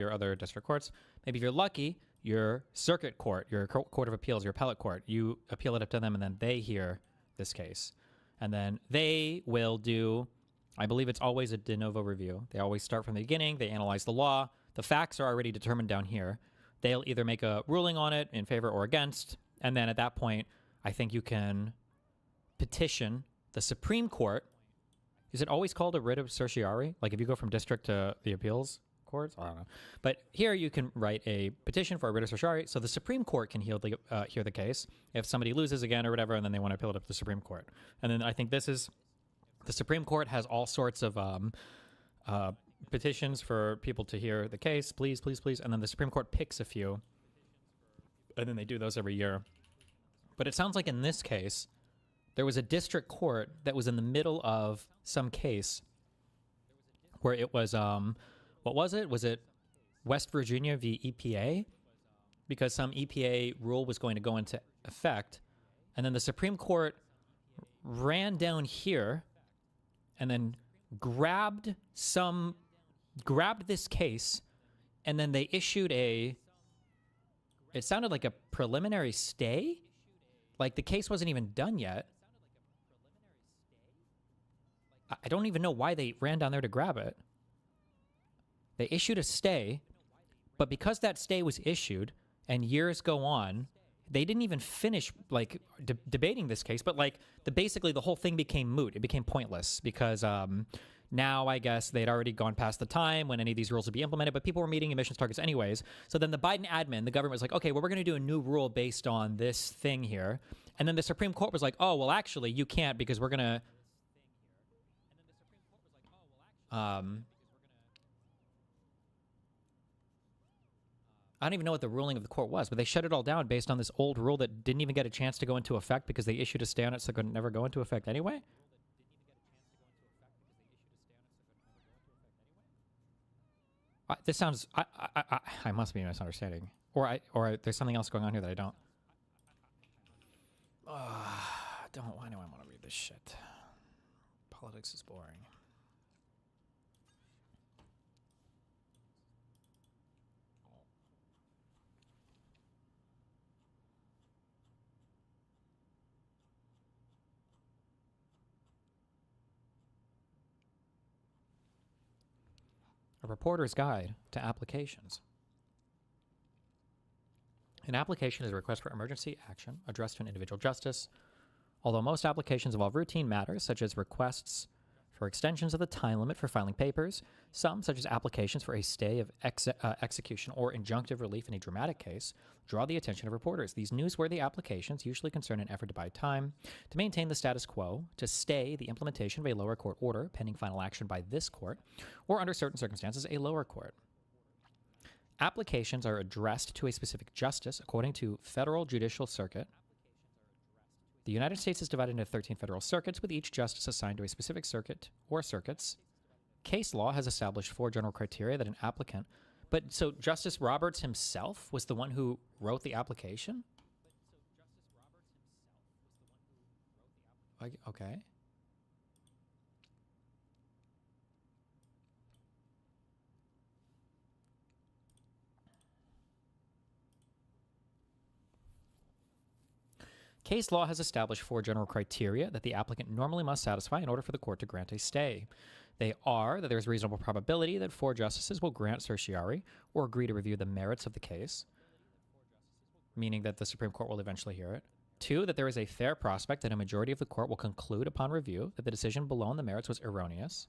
your other district courts. Maybe if you're lucky, your circuit court, your court of appeals, your appellate court, you appeal it up to them, and then they hear this case. And then they will do, I believe it's always a de novo review. They always start from the beginning. They analyze the law. The facts are already determined down here. They'll either make a ruling on it in favor or against. And then at that point, I think you can petition the Supreme Court. Is it always called a writ of certiorari? Like if you go from district to the appeals courts? I don't know. But here you can write a petition for a writ of certiorari, so the Supreme Court can hear the case if somebody loses again or whatever, and then they want to appeal it up to the Supreme Court. And then I think this is, the Supreme Court has all sorts of petitions for people to hear the case, please, please, please. And then the Supreme Court picks a few, and then they do those every year. But it sounds like in this case, there was a district court that was in the middle of some case where it was, what was it? Was it West Virginia v. EPA? Because some EPA rule was going to go into effect. And then the Supreme Court ran down here and then grabbed this case, and then they issued it sounded like a preliminary stay? Like the case wasn't even done yet. I don't even know why they ran down there to grab it. They issued a stay, but because that stay was issued and years go on, they didn't even finish like debating this case. But like basically the whole thing became moot. It became pointless because now I guess they'd already gone past the time when any of these rules would be implemented, but people were meeting emissions targets anyways. So then the Biden admin, the government was like, okay, well, we're going to do a new rule based on this thing here. And then the Supreme Court was like, oh, well, actually, you can't because we're going to... I don't even know what the ruling of the court was, but they shut it all down based on this old rule that didn't even get a chance to go into effect because they issued a stay on it so it could never go into effect anyway? This sounds... I must be misunderstanding. Or there's something else going on here that I don't... why do I want to read this shit? Politics is boring. A reporter's guide to applications. An application is a request for emergency action addressed to an individual justice. Although most applications involve routine matters, such as requests for extensions of the time limit for filing papers, some, such as applications for a stay of execution or injunctive relief in a dramatic case, draw the attention of reporters. These newsworthy applications usually concern an effort to buy time, to maintain the status quo, to stay the implementation of a lower court order pending final action by this court, or under certain circumstances, a lower court. Applications are addressed to a specific justice according to Federal Judicial Circuit. The United States is divided into 13 federal circuits, with each justice assigned to a specific circuit or circuits. Case law has established 4 general criteria that an applicant... But so Justice Roberts himself was the one who wrote the application? Okay. Case law has established 4 general criteria that the applicant normally must satisfy in order for the court to grant a stay. They are that there is a reasonable probability that 4 justices will grant certiorari or agree to review the merits of the case, meaning that the Supreme Court will eventually hear it. 2, that there is a fair prospect that a majority of the court will conclude upon review that the decision below on the merits was erroneous.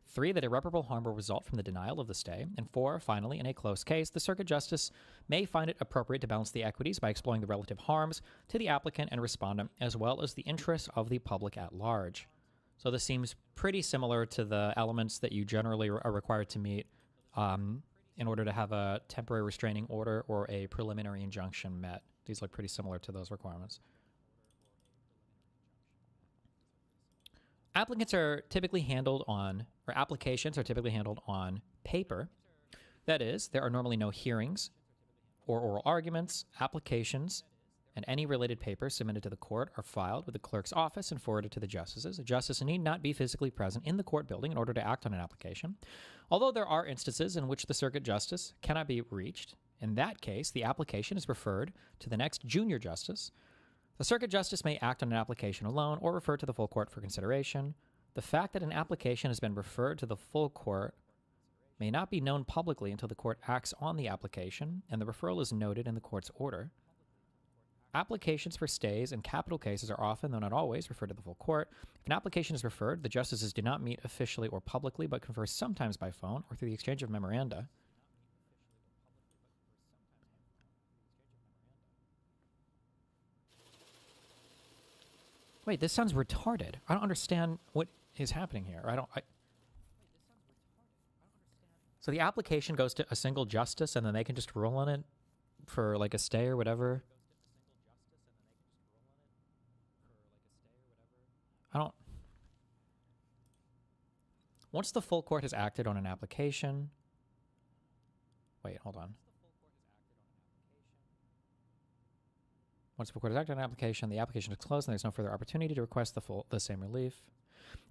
3, that irreparable harm will result from the denial of the stay. And 4, finally, in a close case, the circuit justice may find it appropriate to balance the equities by exploring the relative harms to the applicant and respondent, as well as the interests of the public at large. So this seems pretty similar to the elements that you generally are required to meet in order to have a temporary restraining order or a preliminary injunction met. These look pretty similar to those requirements. Applications are typically handled on paper. That is, there are normally no hearings or oral arguments. Applications and any related papers submitted to the court are filed with the clerk's office and forwarded to the justices. A justice need not be physically present in the court building in order to act on an application, although there are instances in which the circuit justice cannot be reached. In that case, the application is referred to the next junior justice. The circuit justice may act on an application alone or refer to the full court for consideration. The fact that an application has been referred to the full court may not be known publicly until the court acts on the application and the referral is noted in the court's order. Applications for stays in capital cases are often, though not always, referred to the full court. If an application is referred, the justices do not meet officially or publicly, but confer sometimes by phone or through the exchange of memoranda. Wait, this sounds retarded. I don't understand what is happening here. So the application goes to a single justice, and then they can just rule on it for like a stay or whatever. Once the full court has acted on an application. Wait, hold on. Once the court has acted on an application, the application is closed and there's no further opportunity to request the same relief.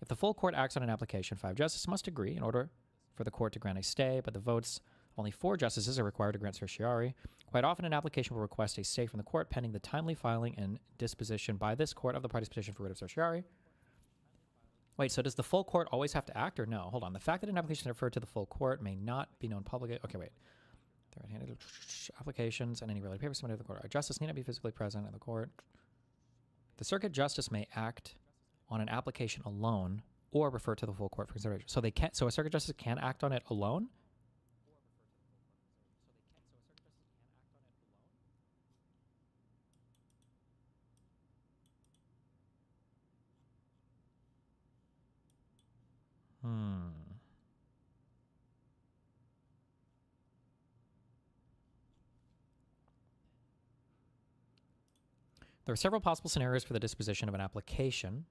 If the full court acts on an application, 5 justices must agree in order for the court to grant a stay, but the votes of only 4 justices are required to grant certiorari. Quite often, an application will request a stay from the court pending the timely filing and disposition by this court of the party's petition for writ of certiorari. Wait, so does the full court always have to act or no? Hold on. The fact that an application is referred to the full court may not be known publicly. Okay, wait. Third-handed applications and any related papers submitted to the court. A justice need not be physically present in the court. The circuit justice may act on an application alone or refer to the full court for consideration. So they can't. So a circuit justice can act on it alone. There are several possible scenarios for the disposition of an application.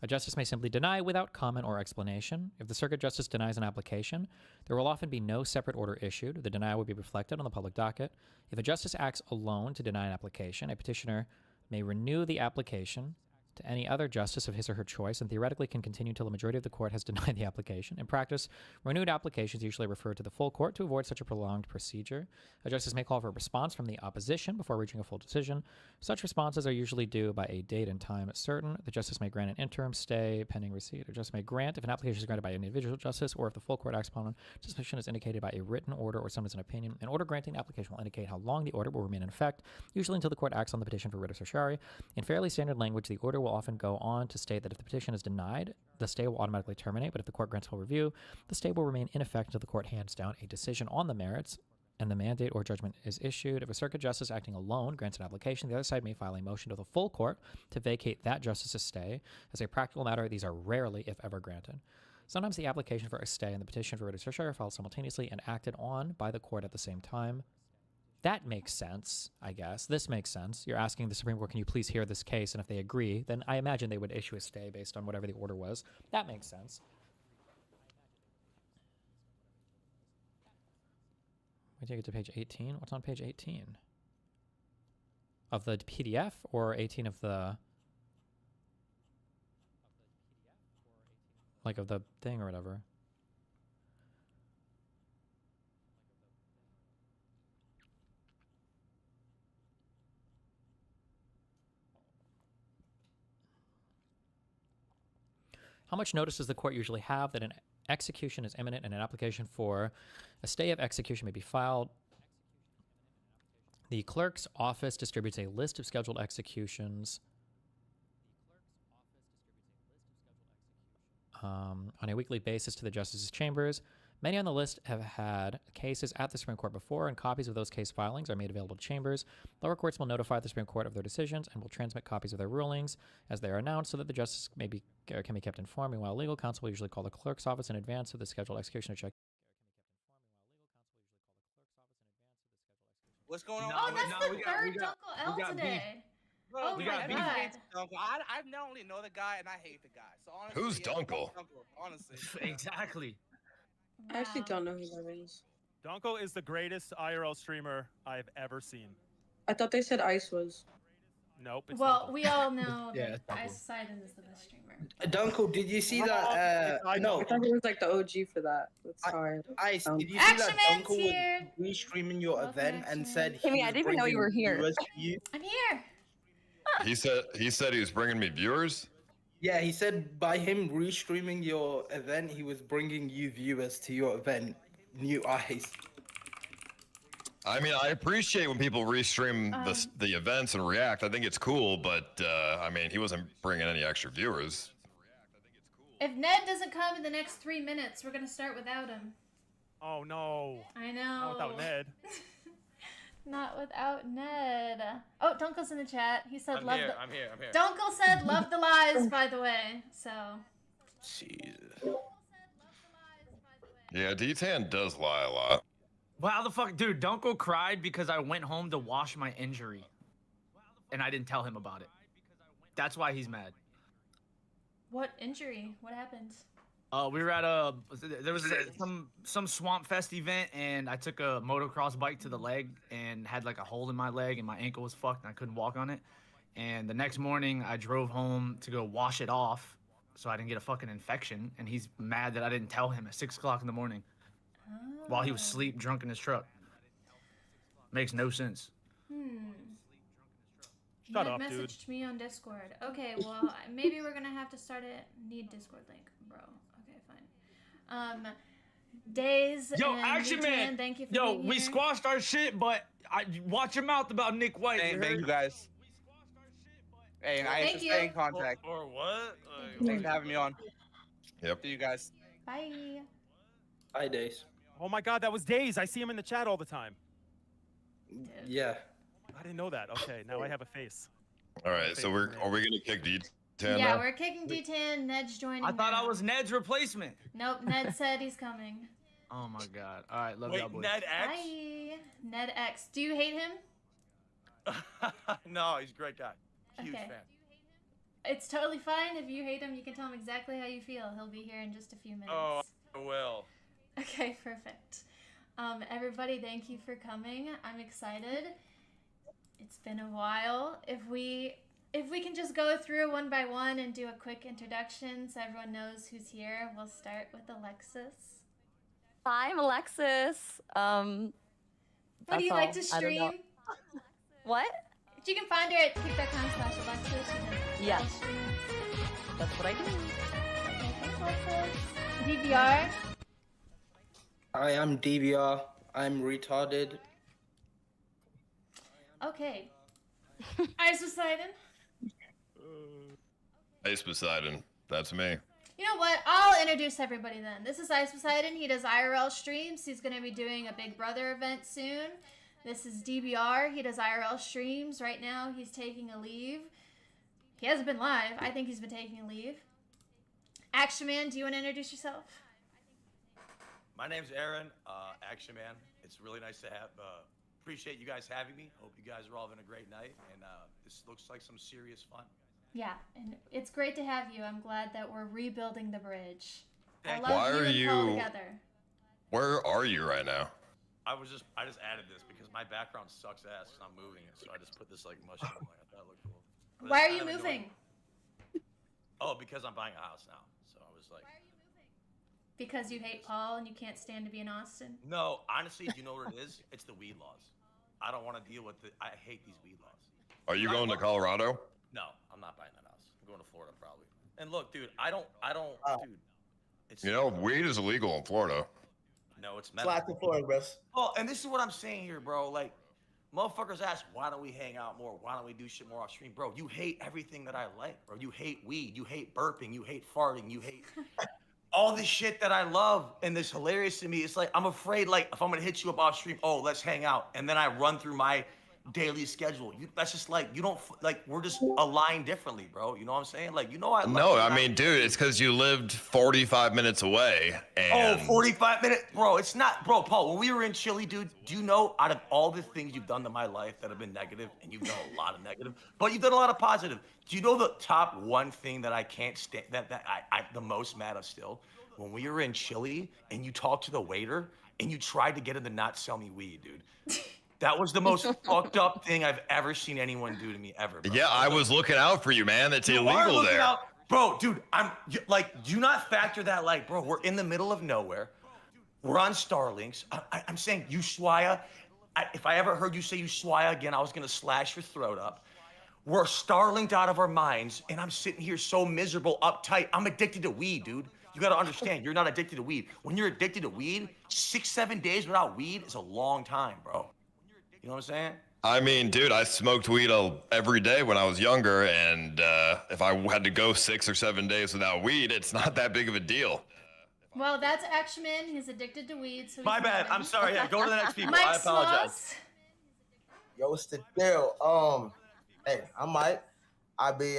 A justice may simply deny without comment or explanation. If the circuit justice denies an application, there will often be no separate order issued. The denial will be reflected on the public docket. If a justice acts alone to deny an application, a petitioner may renew the application to any other justice of his or her choice and theoretically can continue until the majority of the court has denied the application. In practice, renewed applications usually refer to the full court to avoid such a prolonged procedure. A justice may call for a response from the opposition before reaching a full decision. Such responses are usually due by a date and time certain. The justice may grant an interim stay pending receipt. A justice may grant if an application is granted by an individual justice or if the full court acts upon disposition is indicated by a written order or summons an opinion. An order granting the application will indicate how long the order will remain in effect, usually until the court acts on the petition for writ of certiorari. In fairly standard language, the order will often go on to state that if the petition is denied, the stay will automatically terminate, but if the court grants full review, the stay will remain in effect until the court hands down a decision on the merits and the mandate or judgment is issued. If a circuit justice acting alone grants an application, the other side may file a motion to the full court to vacate that justice's stay. As a practical matter, these are rarely, if ever, granted. Sometimes the application for a stay and the petition for writ of certiorari are filed simultaneously and acted on by the court at the same time. That makes sense, I guess. This makes sense. You're asking the Supreme Court, can you please hear this case? And if they agree, then I imagine they would issue a stay based on whatever the order was. That makes sense. We take it to page 18. What's on page 18? Of the PDF or 18 of the... like of the thing or whatever? How much notice does the court usually have that an execution is imminent and an application for a stay of execution may be filed? The clerk's office distributes a list of scheduled executions on a weekly basis to the justices' chambers. Many on the list have had cases at the Supreme Court before, and copies of those case filings are made available to chambers. Lower courts will notify the Supreme Court of their decisions and will transmit copies of their rulings as they are announced so that the justice can be kept informed. Meanwhile, legal counsel will usually call the clerk's office in advance of the scheduled execution to check. What's going on? Oh, that's the third Dunkel L today. Oh we my got god. Dunkel. I not only know the guy and I hate the guy. So honestly, Who's Dunkel? Honestly, Exactly. Wow. I actually don't know who that is. Dunkel is the greatest IRL streamer I've ever seen. I thought they said Ice was. Nope. It's Well, Dunkel. we all know Yeah, that it's Dunkel. Ice Poseidon is the best streamer. Dunkel, did you see that? I No, thought he was like the OG for that. That's hard. Ice, did you see Action that Man's Dunkel was here. restreaming your Welcome, event and Action said Man. he Timmy, I was didn't even know you bringing were here. viewers to you? I'm here. He said he was bringing me viewers. Yeah, he said by him restreaming your event, he was bringing you viewers to your event. New Ice. I mean, I appreciate when people restream the events and react. I think it's cool, but I mean, he wasn't bringing any extra viewers. If Ned doesn't come in the next 3 minutes, we're gonna start without him. Oh no. I know. Not without Ned. Not without Ned. Oh, Dunkel's in the chat. He said I'm love here. the. I'm here. Dunkel said love the lies, by the way. So. Jesus. Yeah, D10 does lie a lot. Wow, the fuck, dude, Dunkel cried because I went home to wash my injury. And I didn't tell him about it. That's why he's mad. What injury? What happened? We were at there was some Swamp Fest event, and I took a motocross bike to the leg and had like a hole in my leg, and my ankle was fucked, and I couldn't walk on it. And the next morning, I drove home to go wash it off, so I didn't get a fucking infection. And he's mad that I didn't tell him at 6 o'clock in the morning while he was asleep, drunk in his truck. Makes no sense. Shut Ned up, dude. messaged me on Discord. Okay, well, maybe we're gonna have to start it. Need Discord link, bro. Okay, fine. Days. Yo, and Action D10, Man. Thank you for Yo, being we here. squashed our shit, but watch your mouth about Nick White. Thank you guys. Hey, and I Thank should you. stay in contact. Or what? Thanks for having me on. Yep. See you guys. Bye. Hi, Days. Oh my God, that was Days. I see him in the chat all the time. Yeah. I didn't know that. Okay, now I have a face. All right, so are we gonna kick D10 Yeah, now? we're kicking D10. Ned's joining. I thought now. I was Ned's replacement. Nope, Ned said he's coming. Oh my god. All right, love y'all boys. Ned X? Bye. Ned X. Do you hate him? No, he's a great guy. Huge Okay. fan. It's totally fine. If you hate him, you can tell him exactly how you feel. He'll be here in just a few minutes. Oh, I will. Okay, perfect. Everybody, thank you for coming. I'm excited. It's been a while. If we can just go through one by one and do a quick introduction so everyone knows who's here, we'll start with Alexis. Hi, I'm Alexis. What do That's you like all. to I don't know. stream? What? You can find her at kick.com/Alexis. Yes. That's what I do. Okay, thanks, Alexis. DVR. I am DVR. I'm retarded. Okay. Ice Poseidon. Ace Poseidon, that's me. You know what? I'll introduce everybody then. This is Ice Poseidon. He does IRL streams. He's going to be doing a Big Brother event soon. This is DBR. He does IRL streams. Right now, he's taking a leave. He hasn't been live. I think he's been taking a leave. Action Man, do you want to introduce yourself? My name's Aaron, Action Man. It's really nice to have. Appreciate you guys having me. Hope you guys are all having a great night, and this looks like some serious fun. Yeah, and it's great to have you. I'm glad that we're rebuilding the bridge. I Thank love you. Why you are and Paul you- together. Where are you right now? I just added this because my background sucks ass because I'm moving it, so I just put this like mushroom. Like, I thought it looked cool. But Why it's are kind you of moving? annoying. Oh, because I'm buying a house now. So I was like, Because you hate Paul and you can't stand to be in Austin? no, honestly, do you know what it is? It's the weed laws. I don't want to deal with it. I hate these weed laws. Are you going to Colorado? No, I'm not buying that house. I'm going to Florida probably. And look, dude, I don't, dude. It's You know, weed is illegal in Florida. no, it's Flat medical. to Florida, bro. Oh, and this is what I'm saying here, bro. Like, motherfuckers ask, why don't we hang out more? Why don't we do shit more off stream? Bro, you hate everything that I like, bro. You hate weed. You hate burping. You hate farting. You hate all this shit that I love. And this hilarious to me. It's like, I'm afraid, like, if I'm going to hit you up off stream, oh, let's hang out. And then I run through my daily schedule. That's just like, you don't, like, we're just aligned differently, bro. You know what I'm saying? Like, you know, I love No, you, I mean, dude, it's because you lived 45 minutes away. And Oh, 45 minutes? Bro, it's not. Bro, Paul, when we were in Chile, dude, do you know out of all the things you've done to my life that have been negative, and you've done a lot of negative, but you've done a lot of positive. Do you know the top one thing that I can't stand, that I the most mad of still? When we were in Chile and you talked to the waiter and you tried to get him to not sell me weed, dude. That was the most fucked up thing I've ever seen anyone do to me ever. Bro. Yeah, I was looking out for you, man. It's You are illegal looking there. out, bro, dude. Do not factor that. Like, bro, we're in the middle of nowhere. We're on Starlinks. I'm saying Ushuaia. If I ever heard you say Ushuaia again, I was gonna slash your throat up. We're Starlinked out of our minds, and I'm sitting here so miserable, uptight. I'm addicted to weed, dude. You gotta understand, you're not addicted to weed. When you're addicted to weed, 6-7 days without weed is a long time, bro. You know what I'm saying? I mean, dude, I smoked weed every day when I was younger, and if I had to go 6 or 7 days without weed, it's not that big of a deal. Well, that's Actionman. He's addicted to weed. So My he's bad. moving. I'm sorry. Yeah, go to the next people. Mike I apologize. Sloss. Yo, what's the deal? Hey, I'm Mike. I be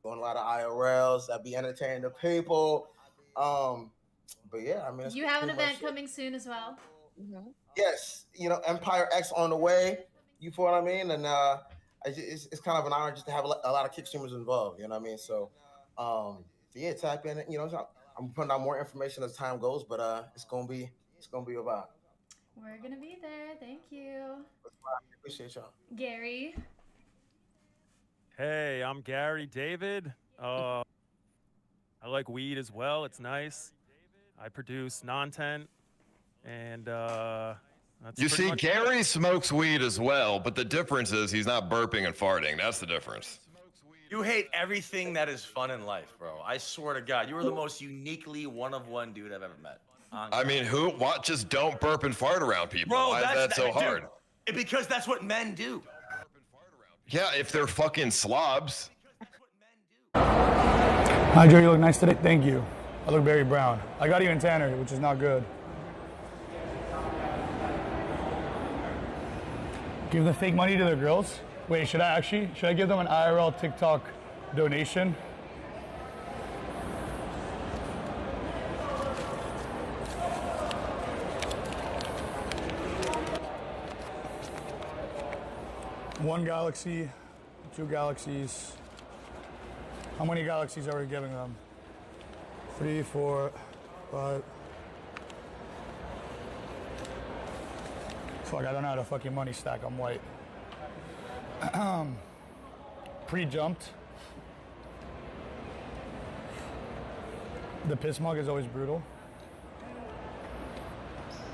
doing a lot of IRLs. I be entertaining the people. But yeah, I mean, that's You have an pretty much event it. coming soon as well. Yes, Empire X on the way. You feel what I mean? And it's kind of an honor just to have a lot of kick streamers involved. You know what I mean? So, yeah, tap in. I'm putting out more information as time goes, but it's gonna be a vibe. We're gonna be there. Thank you, Appreciate y'all. Gary. Hey, I'm Gary David. I like weed as well. It's nice. I produce content, and that's You pretty see, much- Gary smokes weed as well, but the difference is he's not burping and farting. That's the difference. You hate everything that is fun in life, bro. I swear to God, you are the most uniquely one-of-one dude I've ever met. I mean, what? Just don't burp and fart around people. Bro, Why is that so dude, hard? because that's what men do. Yeah, if they're fucking slobs. Hi, Joe. You look nice today. Thank you. I look very brown. I got even tanner, which is not good. Give the fake money to the girls? Wait, should I give them an IRL TikTok donation? One galaxy, 2 galaxies. How many galaxies are we giving them? 3, 4, 5. Fuck, I don't know how to fucking money stack. I'm white. Pre-jumped. The piss mug is always brutal.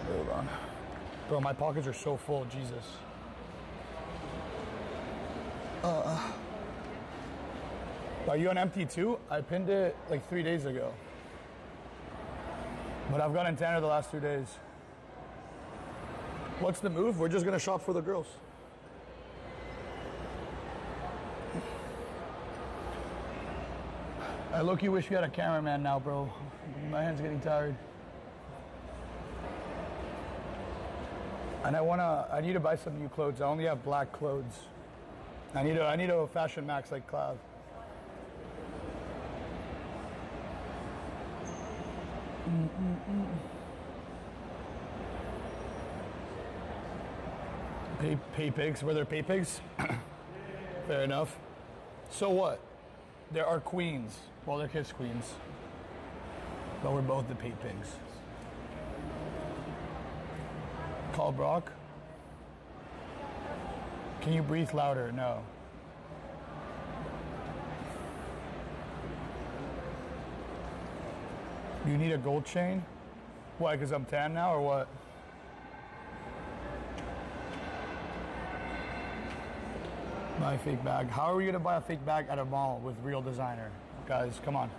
Hold on. Bro, my pockets are so full, Jesus. Are you on empty too? I pinned it like 3 days ago. But I've gotten tanner the last 2 days. What's the move? We're just gonna shop for the girls. I low-key wish we had a cameraman now, bro. My hand's getting tired. And I need to buy some new clothes. I only have black clothes. I need a Fashion Max like Clav. Pay pigs? Were there pay pigs? Fair enough. So what? There are queens. Well, they're kiss queens. But we're both the pay pigs. Call Brock. Can you breathe louder? No. Do you need a gold chain? Why, because I'm tan now or what? Buy a fake bag. How are we gonna buy a fake bag at a mall with real designer? Guys, come on.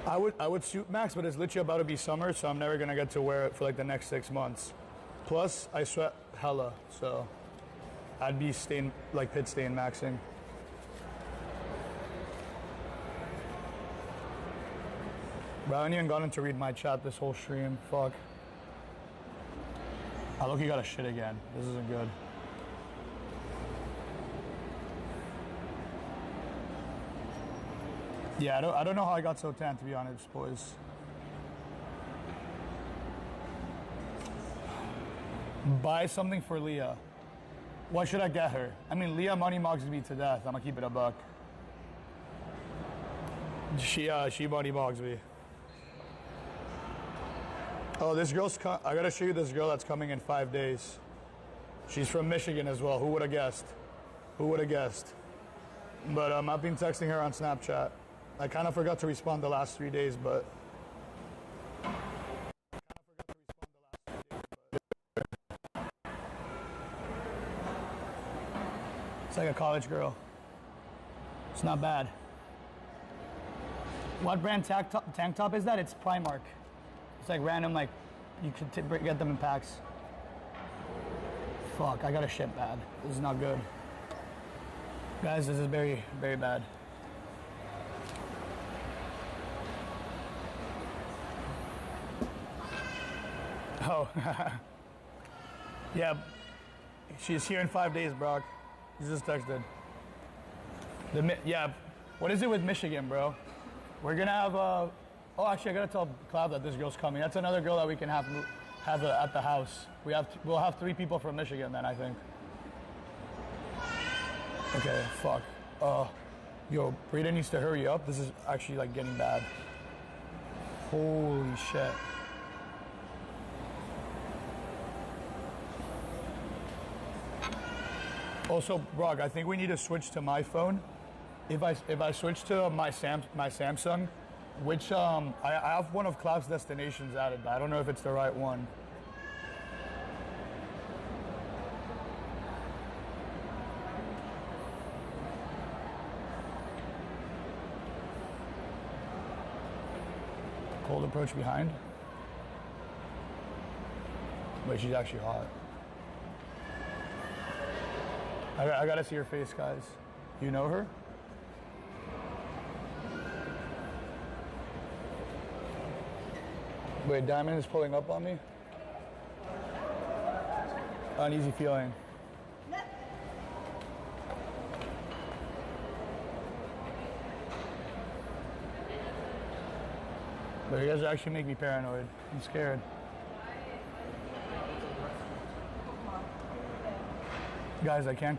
I would suit Max, but it's literally about to be summer, so I'm never gonna get to wear it for like the next 6 months. Plus, I sweat hella, so I'd be staying like pit stain maxing. Bro, I haven't even gotten to read my chat this whole stream. Fuck. I look, you got a shit again. This isn't good. Yeah, I don't know how I got so tan, to be honest, boys. Buy something for Leah. What should I get her? I mean, Leah money mogs me to death. I'm gonna keep it a buck. She money mogs me. Oh, this girl's. I gotta show you this girl that's coming in 5 days. She's from Michigan as well. Who would have guessed? Who would have guessed? But I've been texting her on Snapchat. I kind of forgot to respond the last 3 days, but. It's like a college girl. It's not bad. What brand tank top is that? It's Primark. It's like random, like, you could get them in packs. Fuck, I gotta ship bad. This is not good. Guys, this is very, very bad. Oh. Yeah, she's here in 5 days, Brock. You just texted. Yeah, what is it with Michigan, bro? We're gonna have oh, actually, I gotta tell Cloud that this girl's coming. That's another girl that we can have at the house. We'll have 3 people from Michigan then, I think. Okay, fuck. Yo, Brita needs to hurry up. This is actually like getting bad. Holy shit. Also, Brock, I think we need to switch to my phone. If I switch to my Samsung, which I have one of Cloud's destinations added, but I don't know if it's the right one. Cold approach behind. Wait, she's actually hot. I gotta see her face, guys. You know her? Wait, Diamond is pulling up on me? Uneasy feeling. But you guys actually make me paranoid. I'm scared. Guys, I can't